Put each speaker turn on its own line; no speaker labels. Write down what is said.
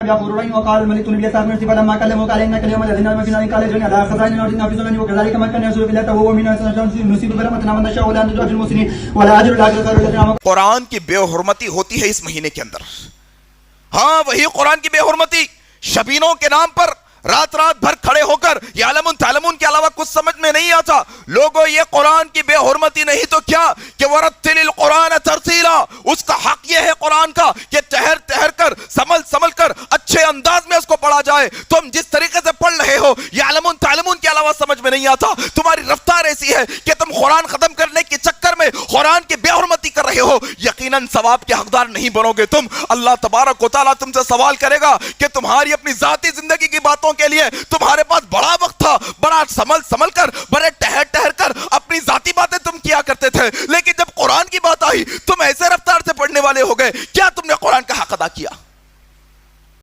وقال الملك النبي صلى الله عليه وسلم فلما كلمه قال انك اليوم الذين امكنا قال جن على خزائن الارض نافذون وكذلك مكنا رسول الله وهو من نصيب برحمتنا من نشاء ولا نجعل المسلمين ولا اجر الاخره خير لنا.
قرآن کی بے حرمتی ہوتی ہے اس مہینے کے اندر. ہاں وہی قرآن کی بے حرمتی شبینوں کے نام پر رات بھر کھڑے ہو کر یعلمون تعلمون کے علاوہ کچھ سمجھ میں نہیں آتا. لوگوں یہ قرآن کی بے حرمتی نہیں تو کیا کہ ورتل القرآن ترتیلا. اس کا حق یہ ہے قرآن کا کہ ٹہر کر سمل کر اچھے انداز میں اس کو پڑھا جائے. تم جس طریقے سے پڑھ رہے ہو یعلمون تعلمون کے علاوہ سمجھ میں نہیں آتا. تمہاری رفتار ایسی ہے کہ تم قرآن ختم کرنے کے چکر میں قرآن کی بے حرمتی کر رہے ہو. یقیناً ثواب کے حقدار نہیں بنو گے تم. اللہ تبارک و تعالیٰ تم سے سوال کرے گا کہ تمہاری اپنی ذاتی زندگی کی باتوں کے لیے تمہارے پاس بڑا وقت تھا, بڑا سمل کر بڑے ٹہر کر اپنی ذاتی باتیں تم کیا کرتے تھے, لیکن جب قرآن کی بات آئی تم ایسے رفتار سے پڑھنے والے ہو گئے. کیا تم نے قرآن کا حق ادا کیا؟